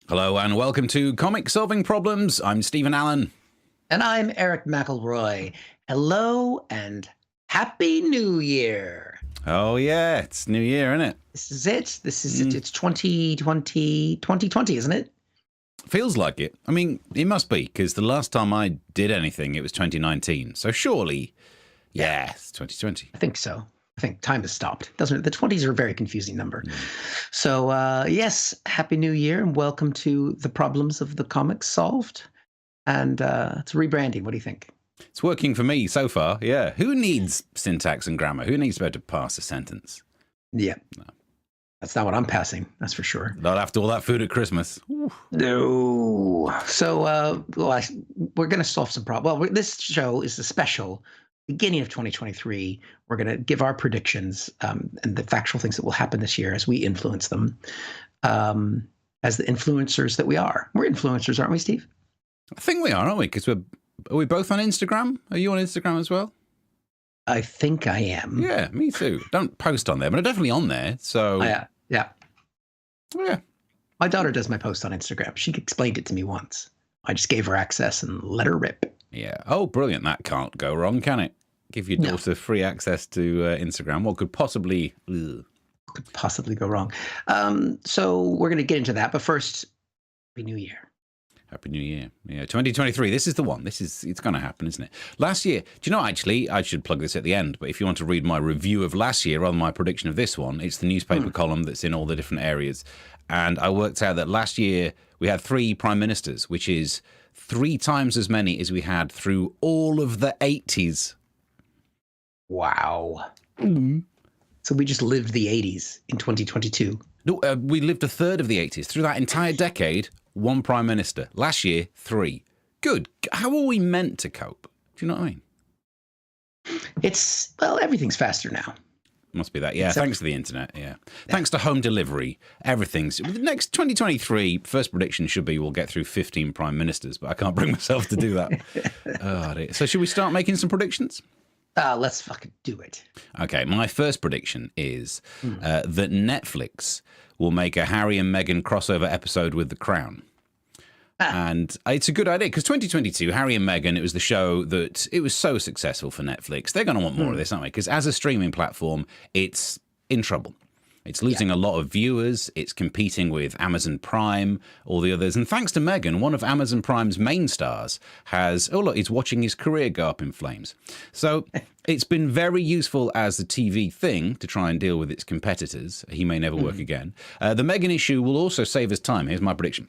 Hello and welcome to Comic Solving Problems. I'm Stephen Allen. And I'm Eric McElroy. Hello and Happy New Year. Oh yeah, it's New Year, isn't it? This is it. This is it. It's 2020, isn't it? Feels like it. I mean, it must be, because the last time I did anything, it was 2019. So surely, yeah, it's 2020. I think so. I think time has stopped, doesn't it? The 20s are a very confusing number. So, yes, Happy New Year and welcome to the problems of the comics solved. And it's rebranding. What do you think? It's working for me so far, yeah. Who needs syntax and grammar? Who needs to be able to pass a sentence? Yeah. No. That's not what I'm passing, that's for sure. Not after all that food at Christmas. Ooh. No. So we're going to solve some problems. Well, this show is a special. Beginning of 2023, we're going to give our predictions and the factual things that will happen this year as we influence them, as the influencers that we are. We're influencers, aren't we, Steve? I think we are, aren't we? Because are we both on Instagram? Are you on Instagram as well? I think I am. Yeah, me too. Don't post on there, but I'm definitely on there. So yeah. Oh, yeah. My daughter does my post on Instagram. She explained it to me once. I just gave her access and let her rip. Yeah. Oh, brilliant. That can't go wrong, can it? Give your daughter free access to Instagram. What could possibly go wrong? So we're going to get into that. But first, Happy New Year. Happy New Year. Yeah, 2023. This is the one. It's going to happen, isn't it? Last year, do you know, actually, I should plug this at the end, but if you want to read my review of last year rather than my prediction of this one, it's the newspaper column that's in all the different areas. And I worked out that last year we had 3 prime ministers, which is 3 times as many as we had through all of the 80s. Wow. So we just lived the 80s in 2022. No, we lived a third of the 80s. Through that entire decade, 1 prime minister. Last year, 3. Good. How are we meant to cope? Do you know what I mean? Everything's faster now. Must be that. Yeah, thanks to the internet. Yeah. Thanks to home delivery. Everything's... The next 2023, first prediction should be we'll get through 15 prime ministers, but I can't bring myself to do that. So should we start making some predictions? Let's fucking do it. Okay, my first prediction is that Netflix will make a Harry and Meghan crossover episode with The Crown. And it's a good idea, because 2022, Harry and Meghan, it was the show that it was so successful for Netflix. They're going to want more of this, aren't they? Because as a streaming platform, it's in trouble. It's losing a lot of viewers. It's competing with Amazon Prime, all the others. And thanks to Meghan, one of Amazon Prime's main stars he's watching his career go up in flames. So it's been very useful as a TV thing to try and deal with its competitors. He may never work again. The Meghan issue will also save us time. Here's my prediction.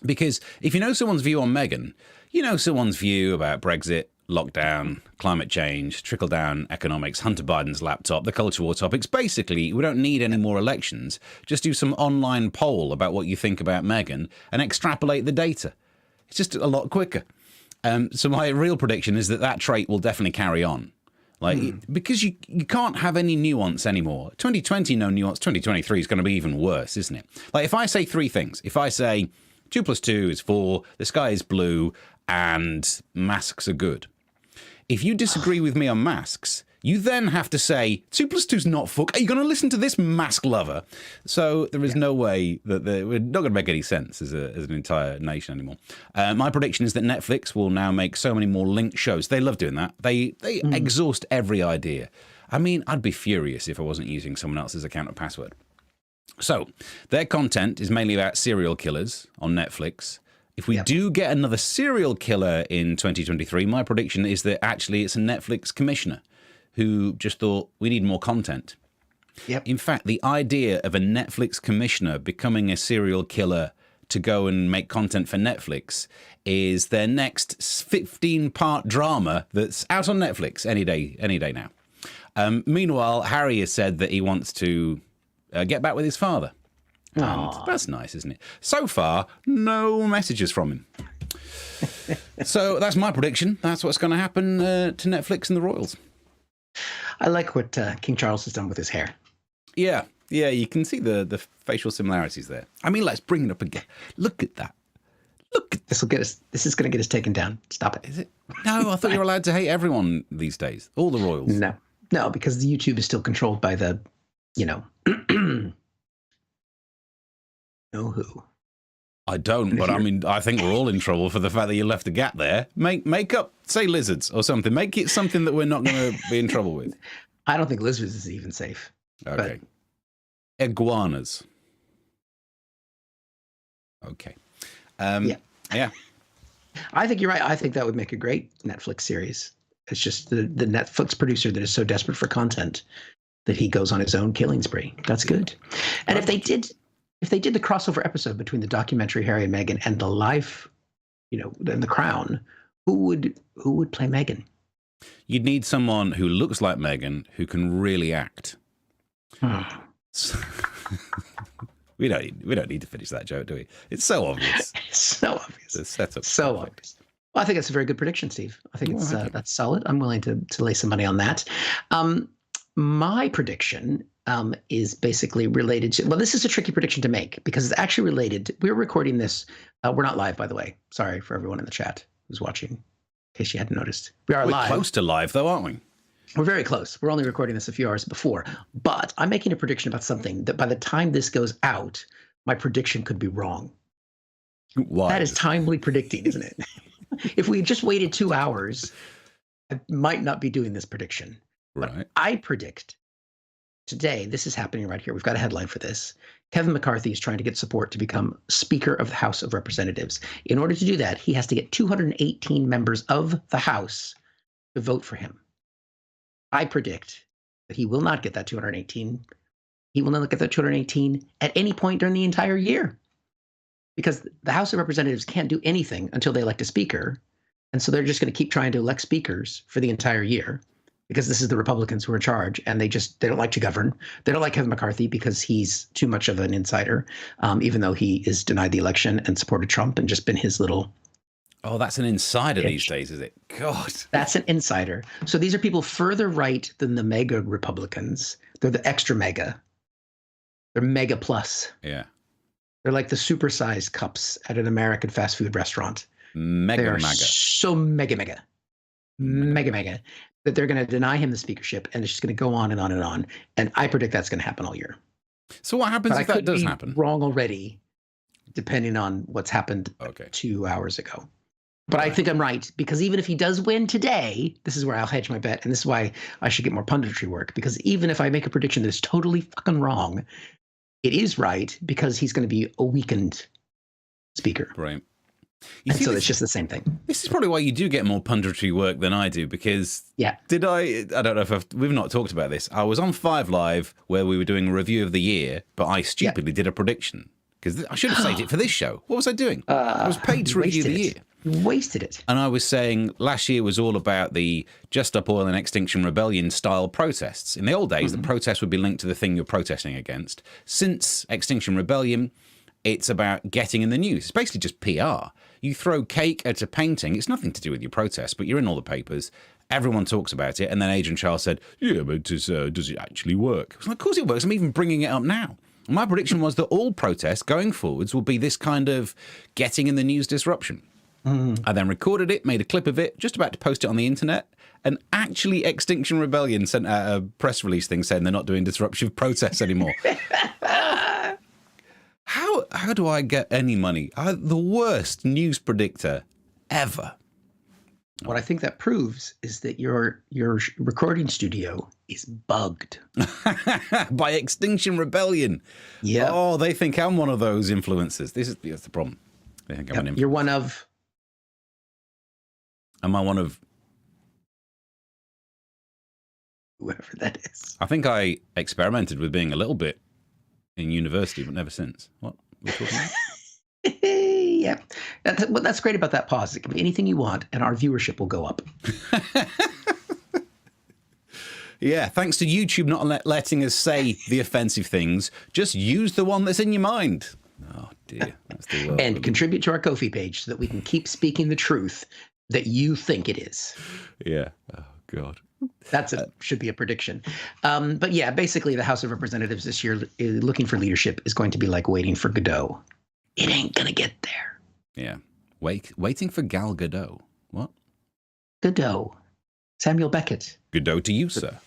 Because if you know someone's view on Meghan, you know someone's view about Brexit, lockdown, climate change, trickle-down economics, Hunter Biden's laptop, the culture war topics. Basically, we don't need any more elections. Just do some online poll about what you think about Meghan and extrapolate the data. It's just a lot quicker. So my real prediction is that trait will definitely carry on. Because you can't have any nuance anymore. 2020, no nuance. 2023 is going to be even worse, isn't it? Like if I say 3 things, if I say 2 + 2 is 4, the sky is blue, and masks are good. If you disagree with me on masks, you then have to say 2 + 2 is not 4. Are you going to listen to this mask lover? So there is no way that we're not going to make any sense as an entire nation anymore. My prediction is that Netflix will now make so many more linked shows. They love doing that. They exhaust every idea. I mean, I'd be furious if I wasn't using someone else's account or password. So their content is mainly about serial killers on Netflix. If we do get another serial killer in 2023, my prediction is that actually it's a Netflix commissioner who just thought we need more content. In fact, the idea of a Netflix commissioner becoming a serial killer to go and make content for Netflix is their next 15-part drama that's out on Netflix any day now. Meanwhile, Harry has said that he wants to get back with his father. And that's nice, isn't it? So far, no messages from him. So that's my prediction. That's what's going to happen to Netflix and the royals. I like what King Charles has done with his hair. Yeah, you can see the facial similarities there. I mean, let's bring it up again. Look at that. Look at this. This is going to get us taken down. Stop it. Is it? No, I thought you were allowed to hate everyone these days. All the royals. No, because the YouTube is still controlled by the, know who. I don't, but I mean, I think we're all in trouble for the fact that you left a gap there. Make up, say lizards or something. Make it something that we're not going to be in trouble with. I don't think lizards is even safe. Okay. But... iguanas. Okay. Yeah. I think you're right. I think that would make a great Netflix series. It's just the Netflix producer that is so desperate for content that he goes on his own killing spree. That's good. And if they did the crossover episode between the documentary Harry and Meghan and the live, and The Crown, who would play Meghan? You'd need someone who looks like Meghan who can really act. We don't need to finish that joke, do we? It's so obvious. It's so obvious. The setup. So obvious. Well, I think that's a very good prediction, Steve. I think that's solid. I'm willing to lay some money on that. My prediction is basically related to, well, this is a tricky prediction to make because it's actually related. We're recording this. We're not live, by the way. Sorry for everyone in the chat who's watching, in case you hadn't noticed. We're live. Close to live, though, aren't we? We're very close. We're only recording this a few hours before. But I'm making a prediction about something that by the time this goes out, my prediction could be wrong. Why? That is timely predicting, isn't it? If we had just waited 2 hours, I might not be doing this prediction. Right. But I predict today, this is happening right here. We've got a headline for this. Kevin McCarthy is trying to get support to become Speaker of the House of Representatives. In order to do that, he has to get 218 members of the House to vote for him. I predict that he will not get that 218. He will not get that 218 at any point during the entire year because the House of Representatives can't do anything until they elect a speaker. And so they're just going to keep trying to elect speakers for the entire year because this is the Republicans who are in charge and they don't like to govern. They don't like Kevin McCarthy because he's too much of an insider, even though he is denied the election and supported Trump and just been his little... Oh, that's an insider these days, is it? God. That's an insider. So these are people further right than the mega Republicans. They're the extra mega. They're mega plus. Yeah. They're like the supersized cups at an American fast food restaurant. Mega. So mega that they're going to deny him the speakership and it's just going to go on and on and on. And I predict that's going to happen all year. So what happens if that does happen? Wrong already, depending on what's happened 2 hours ago. But I think I'm right, because even if he does win today, this is where I'll hedge my bet, and this is why I should get more punditry work, because even if I make a prediction that is totally fucking wrong, it is right because he's going to be a weakened speaker. Right. And so it's just the same thing. This is probably why you do get more punditry work than I do, because I don't know if we've not talked about this. I was on 5 Live where we were doing a review of the year, but I stupidly did a prediction. Because I should have saved it for this show. What was I doing? I was paid to review the year. You wasted it. And I was saying last year was all about the Just Stop Oil and Extinction Rebellion style protests. In the old days, the protest would be linked to the thing you're protesting against. Since Extinction Rebellion, it's about getting in the news. It's basically just PR. You throw cake at a painting. It's nothing to do with your protest, but you're in all the papers. Everyone talks about it. And then Adrian Charles said, yeah, but does it actually work? I was like, of course it works. I'm even bringing it up now. My prediction was that all protests going forwards will be this kind of getting in the news disruption. I then recorded it, made a clip of it, just about to post it on the internet, and actually Extinction Rebellion sent out a press release thing saying they're not doing disruptive protests anymore. How do I get any money? I'm the worst news predictor ever. What I think that proves is that your recording studio is bugged. By Extinction Rebellion. Yeah. Oh, they think I'm one of those influencers. That's the problem. They think I'm an influencer. You're one of... Am I one of... whoever that is. I think I experimented with being a little bit in university, but never since. What were we talking about? Yeah. That's great about that pause. It can be anything you want, and our viewership will go up. Yeah, thanks to YouTube not letting us say the offensive things. Just use the one that's in your mind. Oh, dear. That's the world. And contribute to our Ko-fi page so that we can keep speaking the truth that you think it is. Yeah. Oh, God. That's should be a prediction. But yeah, basically the House of Representatives this year looking for leadership is going to be like waiting for Godot. It ain't going to get there. Yeah. Waiting for Gal Gadot. What? Godot. Samuel Beckett. Godot to you, sir.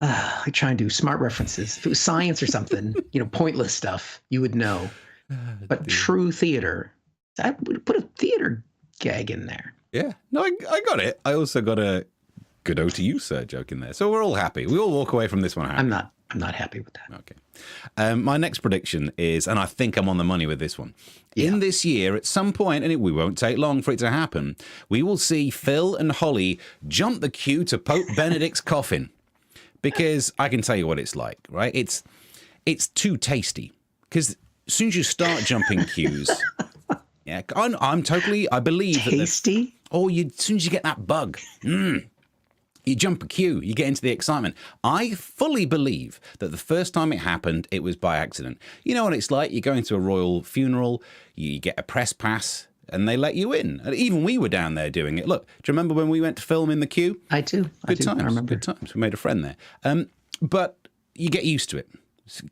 I try and do smart references. If it was science or something, pointless stuff, you would know. But true theater, I would put a theater gag in there. Yeah. No, I got it. I also got a good O to you, sir joke in there. So we're all happy. We all walk away from this one happy. I'm not happy with that. Okay. My next prediction is, and I think I'm on the money with this one. Yeah. In this year, at some point, and we won't take long for it to happen, we will see Phil and Holly jump the queue to Pope Benedict's coffin. Because I can tell you what it's like, right? It's too tasty. Because as soon as you start jumping queues, yeah, I believe tasty. As soon as you get that bug, you jump a queue, you get into the excitement. I fully believe that the first time it happened, it was by accident. You know what it's like? You go into a royal funeral, you get a press pass, and they let you in. And even we were down there doing it. Look, do you remember when we went to film in the queue? I do. Good times. I remember. Good times. We made a friend there. But you get used to it.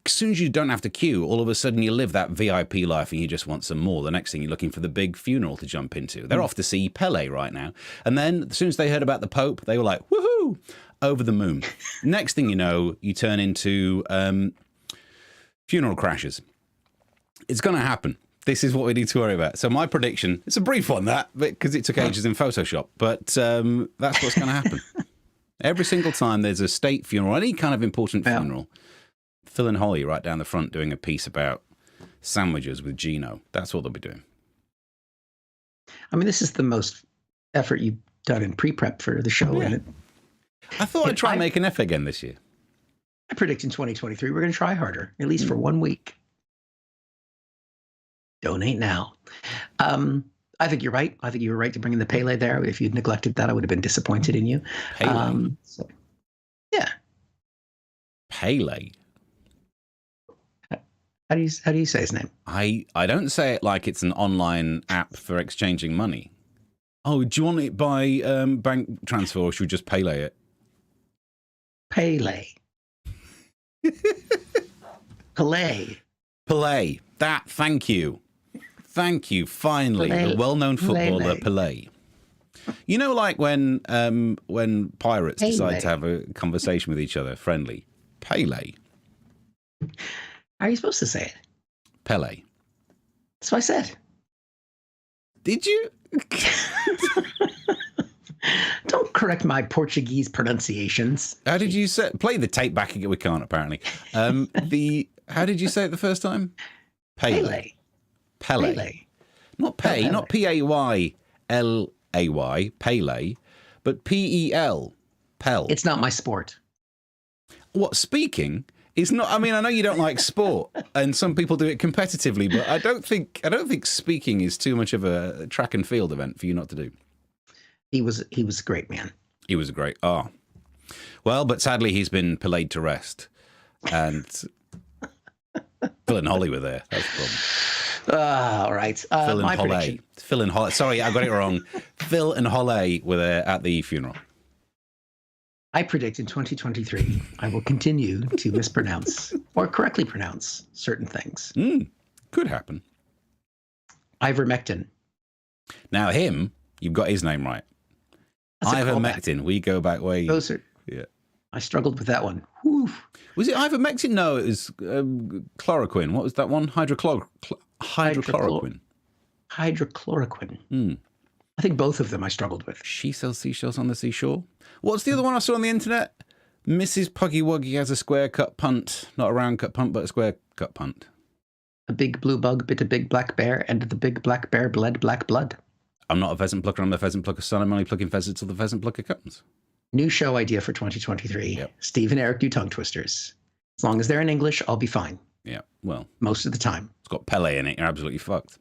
As soon as you don't have to queue, all of a sudden you live that VIP life and you just want some more. The next thing you're looking for the big funeral to jump into. They're off to see Pele right now. And then as soon as they heard about the Pope, they were like, woohoo, over the moon. Next thing you know, you turn into funeral crashes. It's going to happen. This is what we need to worry about. So my prediction, it's a brief one, that, because it took ages in Photoshop, but that's what's going to happen. Every single time there's a state funeral, any kind of important funeral, Phil and Holly right down the front doing a piece about sandwiches with Gino. That's what they'll be doing. I mean, this is the most effort you've done in pre-prep for the show. Yeah. I thought I'd try and make an effort again this year. I predict in 2023 we're going to try harder, at least for 1 week. Donate now. I think you're right. I think you were right to bring in the Pele there. If you'd neglected that, I would have been disappointed in you. Pele? Yeah. Pele? How do you say his name? I don't say it like it's an online app for exchanging money. Oh, do you want it by bank transfer, or should we just Pele it? Pele. Pele. Pele. That, thank you. Thank you, finally. Pele. The well-known footballer, Pele. You know, like when pirates decide to have a conversation with each other, friendly. Pele. How are you supposed to say it? Pele. That's what I said. Did you? Don't correct my Portuguese pronunciations. How did you say? Play the tape back again. We can't, apparently. How did you say it the first time? Pele. Pele. Pele. Not pay, Pele. not Paylay, Pele, but Pel. Pel. It's not my sport. What, speaking? It's not. I mean, I know you don't like sport, and some people do it competitively, but I don't think speaking is too much of a track and field event for you not to do. He was a great man. He was great. Oh, well, but sadly he's been played to rest, and Phil and Holly were there. That's the problem. All right. Phil and Holly. Phil and Holly. Sorry, I got it wrong. Phil and Holly were there at the funeral. I predict in 2023, I will continue to mispronounce or correctly pronounce certain things. Could happen. Ivermectin. Now him, you've got his name right. Ivermectin. We go back way. Those are. Yeah. I struggled with that one. Whew. Was it ivermectin? No, it was chloroquine. What was that one? Hydrochloroquine. Hydrochloroquine. I think both of them I struggled with. She sells seashells on the seashore. What's the other one I saw on the internet? Mrs. Puggy Wuggy has a square cut punt. Not a round cut punt, but a square cut punt. A big blue bug bit a big black bear, and the big black bear bled black blood. I'm not a pheasant plucker. I'm the pheasant plucker's son. I'm only plucking pheasants till the pheasant plucker comes. New show idea for 2023. Yep. Steve and Eric do tongue twisters. As long as they're in English, I'll be fine. Yeah, well. Most of the time. It's got Pele in it. You're absolutely fucked.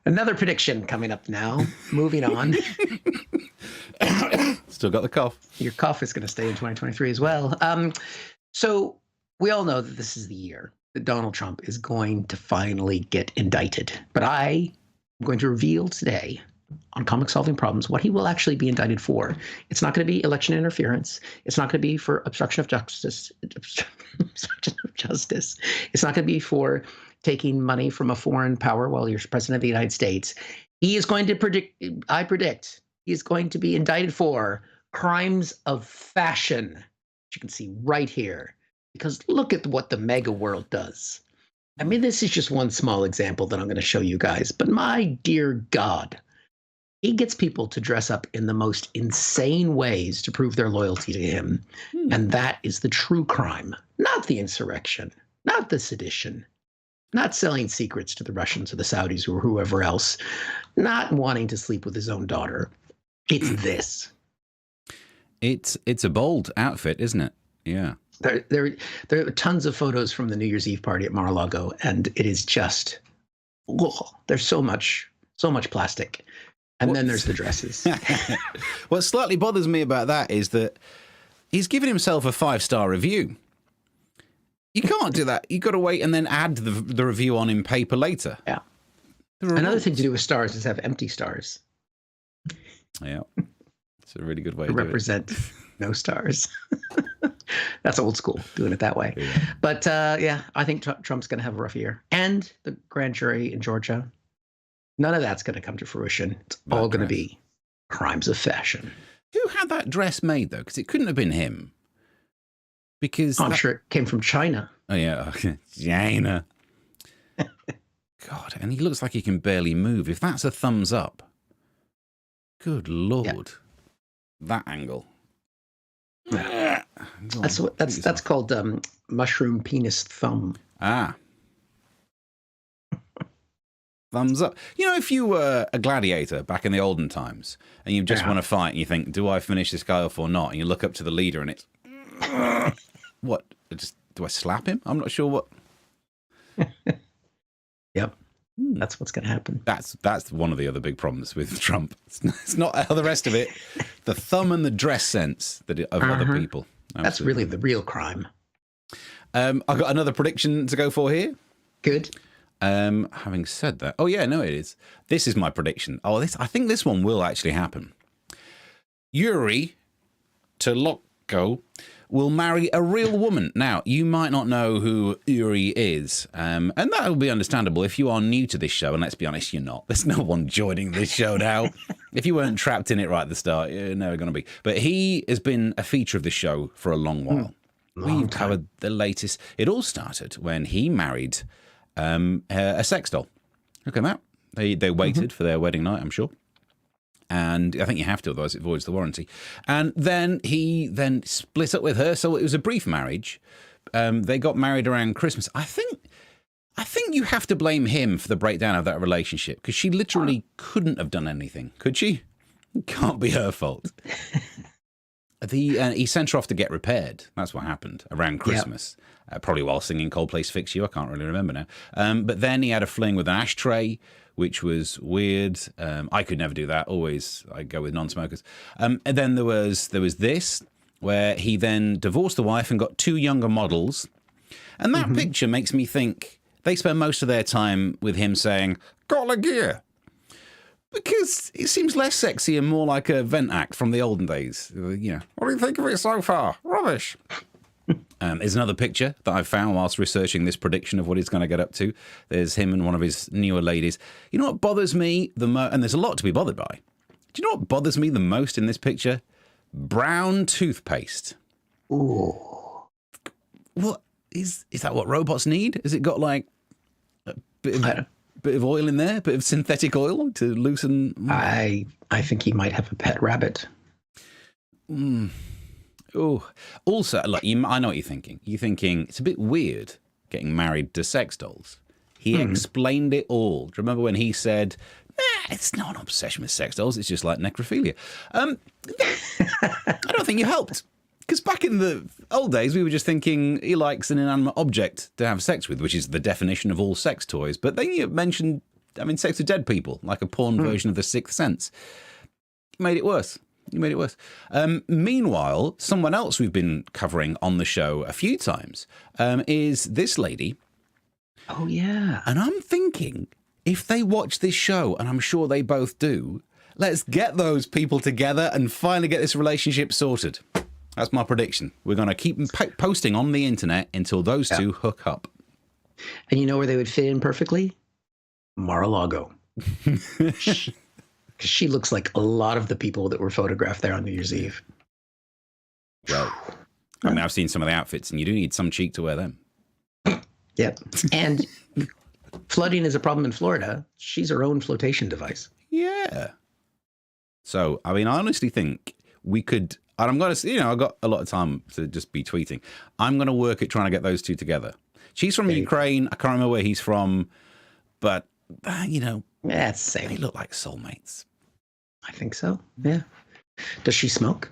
Another prediction coming up now. Moving on. Still got the cough. Your cough is going to stay in 2023 as well. So we all know that this is the year that Donald Trump is going to finally get indicted. But I am going to reveal today on Comic Solving Problems what he will actually be indicted for. It's not going to be election interference. It's not going to be for obstruction of justice. Obstruction of justice. It's not going to be for taking money from a foreign power while you're president of the United States. He is going to predict he is going to be indicted for crimes of fashion, which you can see right here. Because look at what the mega world does. I mean, this is just one small example that I'm going to show you guys, but my dear God, he gets people to dress up in the most insane ways to prove their loyalty to him. And that is the true crime, not the insurrection, not the sedition, not selling secrets to the Russians or the Saudis or whoever else, not wanting to sleep with his own daughter. It's this. It's a bold outfit, isn't it? Yeah. There are tons of photos from the New Year's Eve party at Mar-a-Lago, and it is just, there's so much plastic. And then there's the dresses. What slightly bothers me about that is that he's given himself a 5-star review. You can't do that. You've got to wait and then add the review on in paper later. Yeah. Another thing to do with stars is have empty stars. Yeah. It's a really good way to to represent no stars. That's old school, doing it that way. Yeah. But yeah, I think Trump's going to have a rough year. And the grand jury in Georgia, none of that's going to come to fruition. It's all going to be crimes of fashion. Who had that dress made, though? Because it couldn't have been him. Because I'm sure it came from China. Oh, yeah. China. God, and he looks like he can barely move. If that's a thumbs up, good Lord. Yeah. That angle. Yeah. That's called mushroom penis thumb. Ah. Thumbs up. You know, if you were a gladiator back in the olden times and you just want to fight and you think, do I finish this guy off or not? And you look up to the leader and it's, what? Do I slap him? I'm not sure what. Yep. That's what's going to happen. That's one of the other big problems with Trump. It's not the rest of it. The thumb and the dress sense of other people. Absolutely. That's really the real crime. I've got another prediction to go for here. Good. Having said that, oh yeah, no, it is. This is my prediction. I think this one will actually happen. Yuri Toloko will marry a real woman. Now, you might not know who Yuri is, and that will be understandable if you are new to this show, and let's be honest, you're not. There's no one joining this show now. If you weren't trapped in it right at the start, you're never going to be. But he has been a feature of the show for a long while. We've covered the latest. It all started when he married a sex doll. Look at that. They waited for their wedding night, I'm sure. And I think you have to, otherwise it voids the warranty. And then he split up with her, so it was a brief marriage. They got married around Christmas. I think you have to blame him for the breakdown of that relationship, because she literally couldn't have done anything, could she? It can't be her fault. He sent her off to get repaired. That's what happened around Christmas. Yep. Probably while singing Coldplay's Fix You. I can't really remember now. But then he had a fling with an ashtray, which was weird. I could never do that. Always, I go with non-smokers. And then there was this, where he then divorced the wife and got 2 younger models. And that picture makes me think they spend most of their time with him saying, "Got the gear." Because it seems less sexy and more like a vent act from the olden days. You know, what do you think of it so far? Rubbish. There's another picture that I found whilst researching this prediction of what he's going to get up to. There's him and one of his newer ladies. You know what bothers me the most? And there's a lot to be bothered by. Do you know what bothers me the most in this picture? Brown toothpaste. Ooh. What is that? What robots need? Has it got like a bit of oil in there, a bit of synthetic oil to loosen? I think he might have a pet rabbit. Oh, also, look, I know what you're thinking. You're thinking it's a bit weird getting married to sex dolls. He explained it all. Do you remember when he said, it's not an obsession with sex dolls, it's just like necrophilia? I don't think you helped. Because back in the old days, we were just thinking he likes an inanimate object to have sex with, which is the definition of all sex toys. But then you mentioned, sex with dead people, like a porn version of The Sixth Sense. You made it worse. Meanwhile, someone else we've been covering on the show a few times is this lady. Oh, yeah. And I'm thinking, if they watch this show, and I'm sure they both do, let's get those people together and finally get this relationship sorted. That's my prediction. We're going to keep posting on the internet until those two hook up. And you know where they would fit in perfectly? Mar-a-Lago. She looks like a lot of the people that were photographed there on New Year's Eve. Well, I've seen some of the outfits, and you do need some cheek to wear them. Yep. And flooding is a problem in Florida. She's her own flotation device. Yeah. So, I mean, I honestly think we could, and I'm going to, I've got a lot of time to just be tweeting. I'm going to work at trying to get those two together. She's from Ukraine. I can't remember where he's from, but, yeah, it's the same. They look like soulmates. I think so. Yeah. Does she smoke?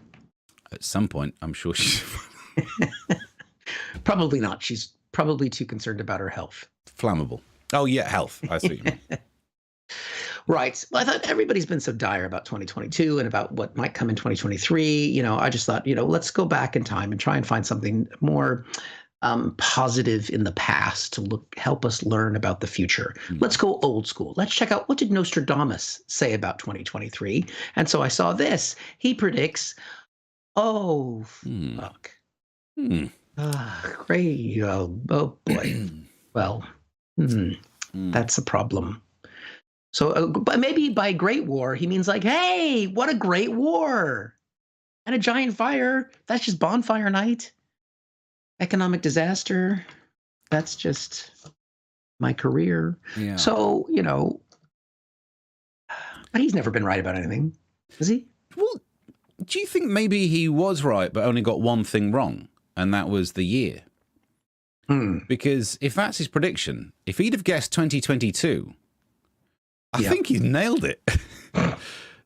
At some point, I'm sure she's... Probably not. She's probably too concerned about her health. Flammable. Oh, yeah, health. I see what you mean. Right. Well, I thought everybody's been so dire about 2022 and about what might come in 2023. I just thought, let's go back in time and try and find something more positive in the past to help us learn about the future. Let's go old school. Let's check out, what did Nostradamus say about 2023? And so I saw this. He predicts, fuck. Great. Oh boy. Well, that's a problem. So, but maybe by Great War, he means like, hey, what a great war. And a giant fire. That's just bonfire night. Economic disaster. That's just my career. Yeah. So, but he's never been right about anything, has he? Well, do you think maybe he was right, but only got one thing wrong, and that was the year? Because if that's his prediction, if he'd have guessed 2022, I think he's nailed it.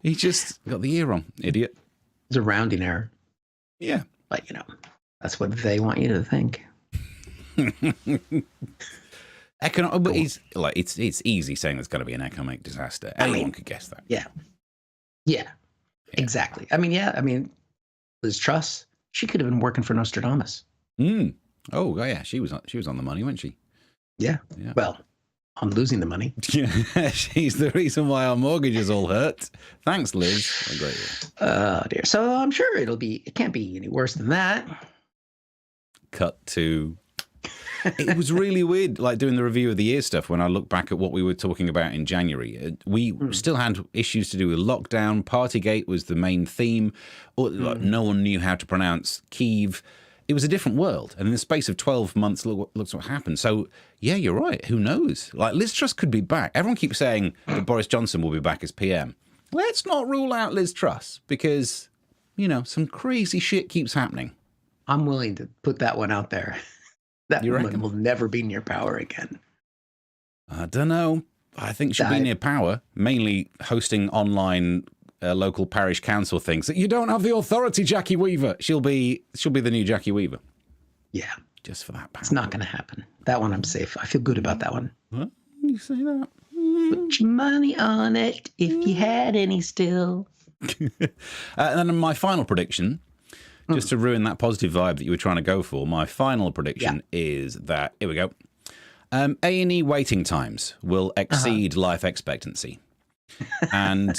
He just got the year wrong, idiot. It's a rounding error. Yeah. But, that's what they want you to think. But it's easy saying there's going to be an economic disaster. Anyone could guess that. Yeah. Exactly. I mean, Liz Truss, she could have been working for Nostradamus. Oh, yeah. She was on the money, wasn't she? Yeah. Well, I'm losing the money. Yeah, she's the reason why our mortgage is all hurt. Thanks, Liz. A great year. Oh, dear. So I'm sure it can't be any worse than that. Cut to... It was really weird, like doing the review of the year stuff when I look back at what we were talking about in January. We still had issues to do with lockdown. Partygate was the main theme. No one knew how to pronounce Kyiv. It was a different world. And in the space of 12 months, look what happened. So, yeah, you're right. Who knows? Like, Liz Truss could be back. Everyone keeps saying that Boris Johnson will be back as PM. Let's not rule out Liz Truss because, some crazy shit keeps happening. I'm willing to put that one out there. That woman will never be near power again. I don't know. I think she'll be near power, mainly hosting online local parish council things. You don't have the authority, Jackie Weaver. She'll be the new Jackie Weaver. Yeah. Just for that power. It's not going to happen. That one I'm safe. I feel good about that one. Well, you say that. Put your money on it if you had any still. And then my final prediction, just to ruin that positive vibe that you were trying to go for, my final prediction is that, here we go, A&E waiting times will exceed life expectancy. And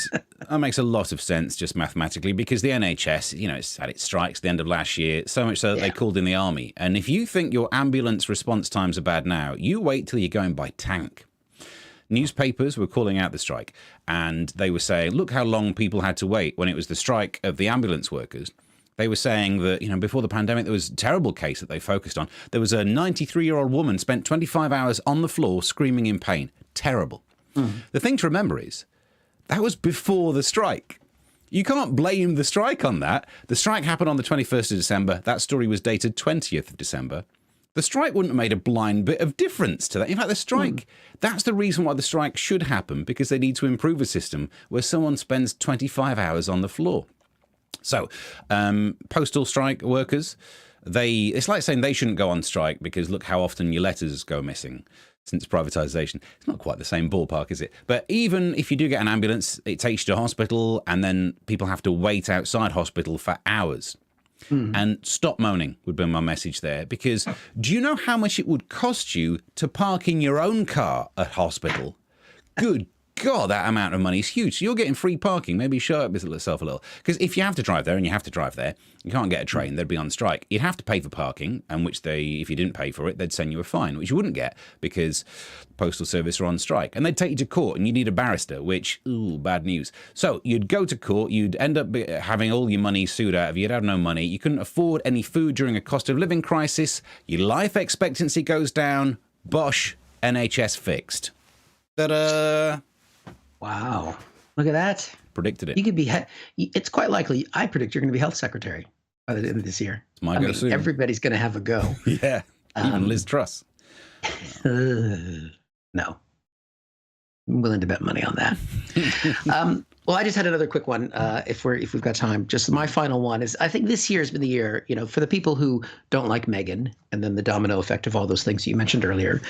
that makes a lot of sense just mathematically because the NHS, it's had its strikes at the end of last year, so much so that they called in the army. And if you think your ambulance response times are bad now, you wait till you're going by tank. Newspapers were calling out the strike and they were saying, look how long people had to wait when it was the strike of the ambulance workers. They were saying that, before the pandemic, there was a terrible case that they focused on. There was a 93-year-old woman spent 25 hours on the floor screaming in pain. Terrible. The thing to remember is that was before the strike. You can't blame the strike on that. The strike happened on the 21st of December. That story was dated 20th of December. The strike wouldn't have made a blind bit of difference to that. In fact, the strike, that's the reason why the strike should happen, because they need to improve a system where someone spends 25 hours on the floor. So, postal strike workers, it's like saying they shouldn't go on strike because look how often your letters go missing since privatisation. It's not quite the same ballpark, is it? But even if you do get an ambulance, it takes you to hospital and then people have to wait outside hospital for hours. And stop moaning would be my message there, because do you know how much it would cost you to park in your own car at hospital? Good God, that amount of money is huge. So you're getting free parking. Maybe show up yourself a little. Because if you have to drive there, and you have to drive there, you can't get a train, they'd be on strike. You'd have to pay for parking, and which if you didn't pay for it, they'd send you a fine, which you wouldn't get because the Postal Service are on strike. And they'd take you to court, and you need a barrister, which, bad news. So you'd go to court, you'd end up having all your money sued out of you, you'd have no money, you couldn't afford any food during a cost of living crisis, your life expectancy goes down. Bosh, NHS fixed. Ta-da! Wow. Look at that. Predicted it. You could be, it's quite likely, I predict you're going to be health secretary by the end of this year. It's my go soon. Everybody's going to have a go. Yeah. Even Liz Truss. No. I'm willing to bet money on that. Well, I just had another quick one. If we've got time, just my final one is, I think this year has been the year, for the people who don't like Meghan, and then the domino effect of all those things you mentioned earlier.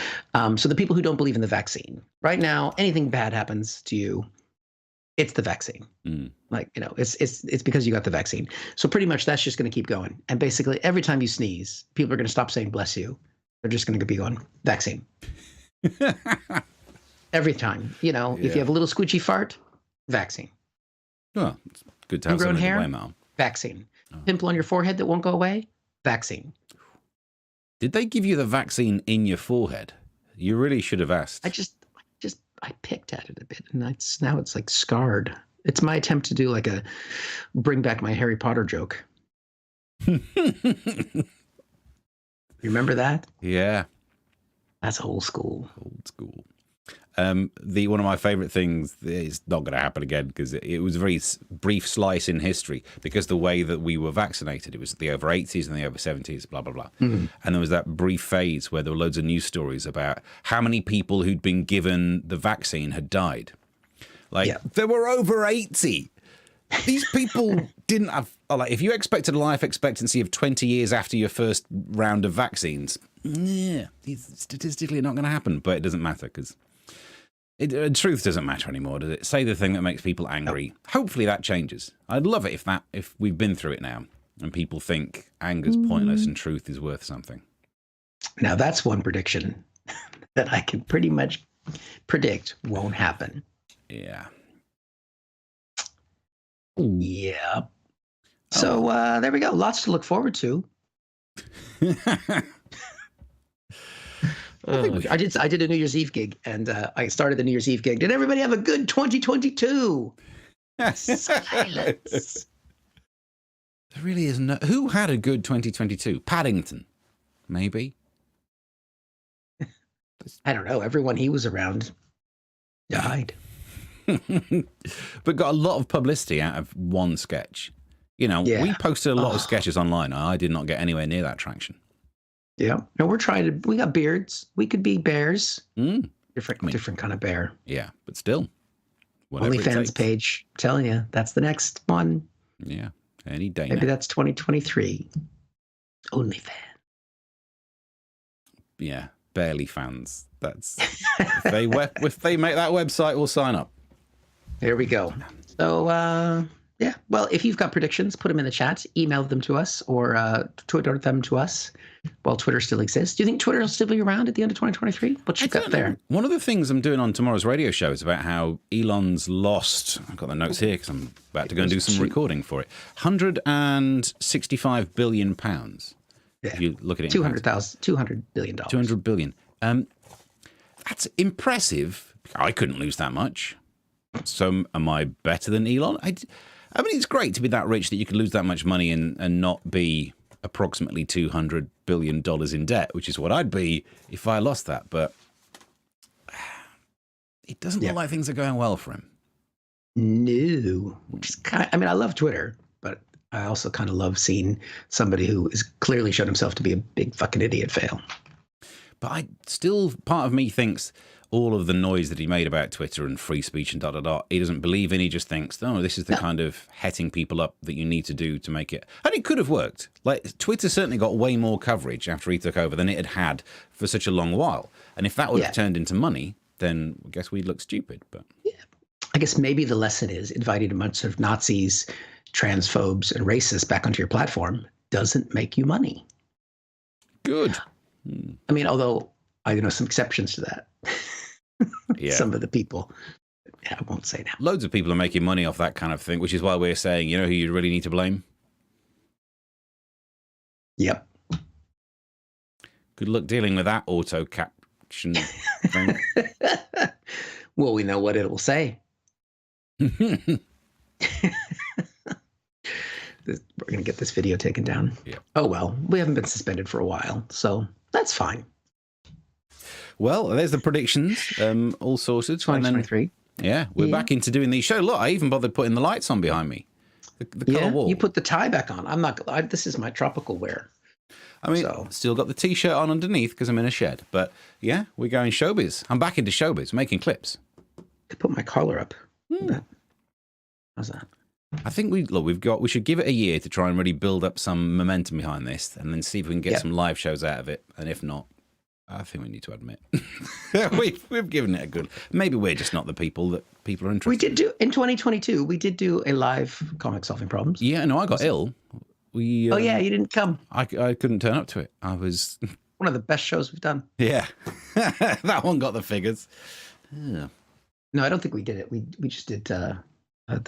So the people who don't believe in the vaccine right now, anything bad happens to you, it's the vaccine. It's because you got the vaccine. So pretty much that's just going to keep going. And basically every time you sneeze, people are going to stop saying bless you. They're just going to be going vaccine. Every time, if you have a little squidgy fart, vaccine. Well, it's good to have Ingrown something hair, away, Mom. Vaccine. Pimple on your forehead that won't go away, vaccine. Did they give you the vaccine in your forehead? You really should have asked. I picked at it a bit, and now it's like scarred. It's my attempt to do like a bring back my Harry Potter joke. You remember that? Yeah. That's old school. Old school. One of my favorite things is not going to happen again because it was a very brief slice in history because the way that we were vaccinated, it was the over 80s and the over 70s, blah, blah, blah. And there was that brief phase where there were loads of news stories about how many people who'd been given the vaccine had died. There were over 80. These people didn't have, if you expected a life expectancy of 20 years after your first round of vaccines, it's statistically not going to happen, but it doesn't matter because truth doesn't matter anymore, does it? Say the thing that makes people angry. No. Hopefully that changes. I'd love it if we've been through it now and people think anger's pointless and truth is worth something. Now that's one prediction that I can pretty much predict won't happen. Yeah. Yeah. So there we go. Lots to look forward to. I did a New Year's Eve gig, and I started the New Year's Eve gig. Did everybody have a good 2022? Silence. There really is no. Who had a good 2022? Paddington, maybe. I don't know. Everyone he was around died. But got a lot of publicity out of one sketch. We posted a lot of sketches online. I did not get anywhere near that traction. Yeah. No, we got beards. We could be bears. Different kind of bear. Yeah, but still. OnlyFans page. I'm telling you, that's the next one. Yeah. Any day. Maybe that's 2023. OnlyFans. Yeah. Barely fans. That's if they make that website, we'll sign up. There we go. So yeah. Well, if you've got predictions, put them in the chat, email them to us, or Twitter them to us while Twitter still exists. Do you think Twitter will still be around at the end of 2023? What you got there? One of the things I'm doing on tomorrow's radio show is about how Elon's lost, I've got the notes here because I'm about to go and do some recording for it, £165 billion. Yeah. If you look at it, $200 billion. $200 billion. That's impressive. I couldn't lose that much. So am I better than Elon? I mean, it's great to be that rich that you can lose that much money and not be approximately $200 billion in debt, which is what I'd be if I lost that. But it doesn't look like things are going well for him. No. Which is I love Twitter, but I also kind of love seeing somebody who has clearly shown himself to be a big fucking idiot fail. But part of me thinks all of the noise that he made about Twitter and free speech and da-da-da, he doesn't believe in. He just thinks, this is the kind of hetting people up that you need to do to make it. And it could have worked. Like, Twitter certainly got way more coverage after he took over than it had for such a long while. And if that would have turned into money, then I guess we'd look stupid. But I guess maybe the lesson is inviting a bunch of Nazis, transphobes, and racists back onto your platform doesn't make you money. Good. I mean, although I know some exceptions to that. Yeah. Some of the people. I won't say now. Loads of people are making money off that kind of thing, which is why we're saying, who you really need to blame? Yep. Good luck dealing with that auto caption thing. Well, we know what it will say. We're going to get this video taken down. Yeah. Oh, well, we haven't been suspended for a while, so that's fine. Well, there's the predictions, all sorted. 2023. Yeah, we're back into doing these shows. Look, I even bothered putting the lights on behind me. The color wall. You put the tie back on. I'm not. This is my tropical wear. I mean, still got the T-shirt on underneath because I'm in a shed. But yeah, we're going showbiz. I'm back into showbiz, making clips. I put my collar up. How's that? I think we should give it a year to try and really build up some momentum behind this, and then see if we can get some live shows out of it. And if not, I think we need to admit we've given it a good. Maybe we're just not the people that people are interested. We did do in 2022. We did do a live comic solving problems. Yeah, no, I got ill. You didn't come. I couldn't turn up to it. I was one of the best shows we've done. Yeah, that one got the figures. Yeah. No, I don't think we did it. We just did the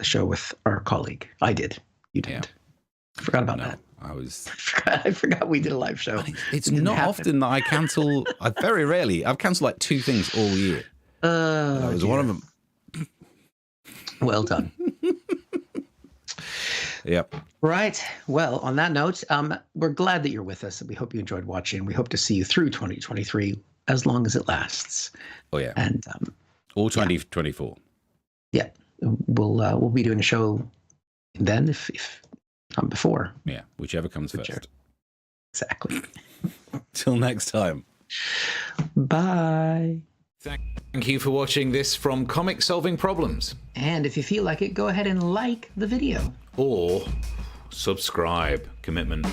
show with our colleague. I did. You didn't. I forgot about that. I forgot we did a live show. It's not often that I cancel. Very rarely. I've cancelled like 2 things all year. That was one of them. Well done. Yep. Right. Well, on that note, we're glad that you're with us. We hope you enjoyed watching. We hope to see you through 2023 as long as it lasts. Oh yeah. And or 2024. Yeah. We'll be doing a show then if not before. Yeah, whichever comes first. Exactly. Till next time. Bye. Thank you for watching this from Comic Solving Problems. And if you feel like it, go ahead and like the video. Or subscribe. Commitment.